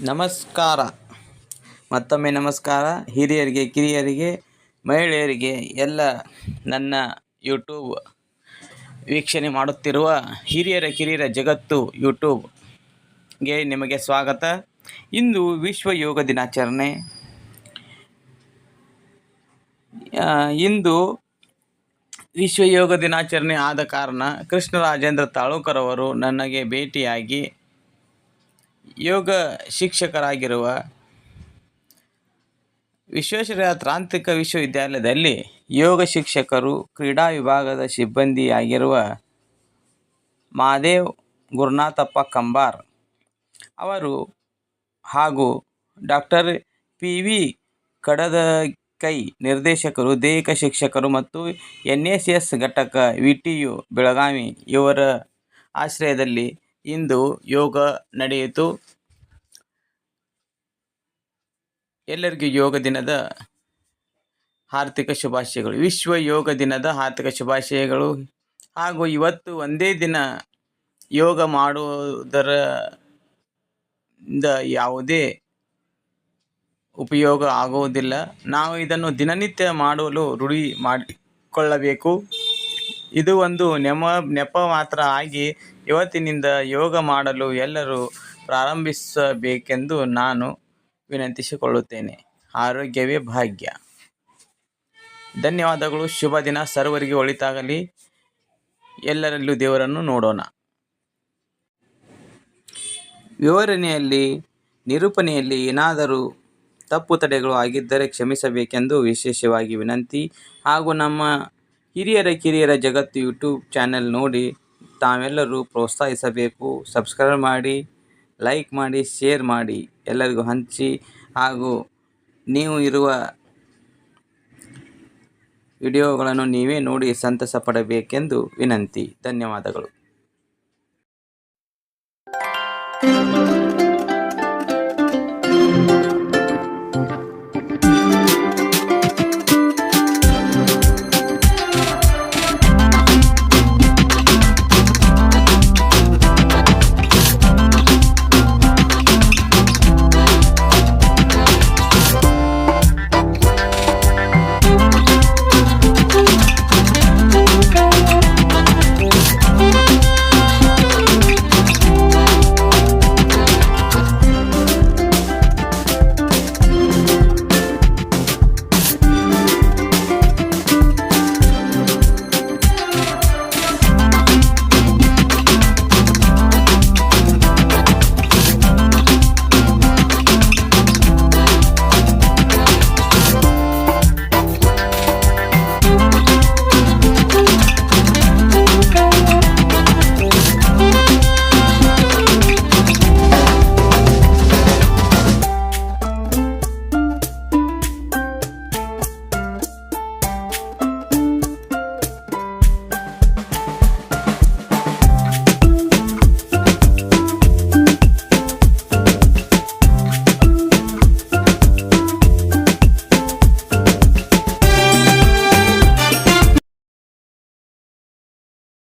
ನಮಸ್ಕಾರ. ಮತ್ತೊಮ್ಮೆ ನಮಸ್ಕಾರ. ಹಿರಿಯರಿಗೆ, ಕಿರಿಯರಿಗೆ, ಮಹಿಳೆಯರಿಗೆ, ಎಲ್ಲ ನನ್ನ ಯೂಟ್ಯೂಬ್ ವೀಕ್ಷಣೆ ಮಾಡುತ್ತಿರುವ ಹಿರಿಯರ ಕಿರಿಯರ ಜಗತ್ತು ಯೂಟ್ಯೂಬ್ಗೆ ನಿಮಗೆ ಸ್ವಾಗತ. ಇಂದು ವಿಶ್ವ ಯೋಗ ದಿನಾಚರಣೆ. ಇಂದು ವಿಶ್ವ ಯೋಗ ದಿನಾಚರಣೆ ಆದ ಕಾರಣ ಕೃಷ್ಣರಾಜೇಂದ್ರ ತಾಳೂಕರ್ ಅವರು ನನಗೆ ಭೇಟಿಯಾಗಿ ಯೋಗ ಶಿಕ್ಷಕರಾಗಿರುವ ವಿಶ್ವೇಶ್ವರಯ್ಯ ತಾಂತ್ರಿಕ ವಿಶ್ವವಿದ್ಯಾಲಯದಲ್ಲಿ ಯೋಗ ಶಿಕ್ಷಕರು, ಕ್ರೀಡಾ ವಿಭಾಗದ ಸಿಬ್ಬಂದಿಯಾಗಿರುವ ಮಹಾದೇವ್ ಗುರುನಾಥಪ್ಪ ಕಂಬಾರ್ ಅವರು ಹಾಗೂ ಡಾಕ್ಟರ್ ಪಿ.ವಿ. ಕಡದಕೈ ನಿರ್ದೇಶಕರು, ದೈಹಿಕ ಶಿಕ್ಷಕರು ಮತ್ತು ಎನ್.ಎಸ್.ಎಸ್ ಘಟಕ ವಿ.ಟಿ.ಯು ಬೆಳಗಾವಿ ಇವರ ಆಶ್ರಯದಲ್ಲಿ ಇಂದು ಯೋಗ ನಡೆಯಿತು. ಎಲ್ಲರಿಗೂ ಯೋಗ ದಿನದ ಹಾರ್ದಿಕ ಶುಭಾಶಯಗಳು. ವಿಶ್ವ ಯೋಗ ದಿನದ ಹಾರ್ದಿಕ ಶುಭಾಶಯಗಳು. ಹಾಗೂ ಇವತ್ತು ಒಂದೇ ದಿನ ಯೋಗ ಮಾಡುವುದರಿಂದ ಯಾವುದೇ ಉಪಯೋಗ ಆಗುವುದಿಲ್ಲ. ನಾವು ಇದನ್ನು ದಿನನಿತ್ಯ ಮಾಡಲು ರೂಢಿ ಮಾಡಿಕೊಳ್ಳಬೇಕು. ಇದು ಒಂದು ನೆಪ ಮಾತ್ರ ಆಗಿ ಇವತ್ತಿನಿಂದ ಯೋಗ ಮಾಡಲು ಎಲ್ಲರೂ ಪ್ರಾರಂಭಿಸಬೇಕೆಂದು ನಾನು ವಿನಂತಿಸಿಕೊಳ್ಳುತ್ತೇನೆ. ಆರೋಗ್ಯವೇ ಭಾಗ್ಯ. ಧನ್ಯವಾದಗಳು. ಶುಭ ದಿನ. ಸರ್ವರಿಗೆ ಒಳಿತಾಗಲಿ. ಎಲ್ಲರಲ್ಲೂ ದೇವರನ್ನು ನೋಡೋಣ. ವಿವರಣೆಯಲ್ಲಿ, ನಿರೂಪಣೆಯಲ್ಲಿ ಏನಾದರೂ ತಪ್ಪು ತಡೆಗಳು ಆಗಿದ್ದರೆ ಕ್ಷಮಿಸಬೇಕೆಂದು ವಿಶೇಷವಾಗಿ ವಿನಂತಿ. ಹಾಗೂ ನಮ್ಮ ಹಿರಿಯರ ಕಿರಿಯರ ಜಗತ್ತು ಯೂಟ್ಯೂಬ್ ಚಾನೆಲ್ ನೋಡಿ ತಾವೆಲ್ಲರೂ ಪ್ರೋತ್ಸಾಹಿಸಬೇಕು. ಸಬ್ಸ್ಕ್ರೈಬ್ ಮಾಡಿ, ಲೈಕ್ ಮಾಡಿ, ಶೇರ್ ಮಾಡಿ, ಎಲ್ಲರಿಗೂ ಹಂಚಿ. ಹಾಗೂ ನೀವು ಇರುವ ವಿಡಿಯೋಗಳನ್ನು ನೀವೇ ನೋಡಿ ಸಂತಸ ಪಡಬೇಕೆಂದು ವಿನಂತಿ. ಧನ್ಯವಾದಗಳು.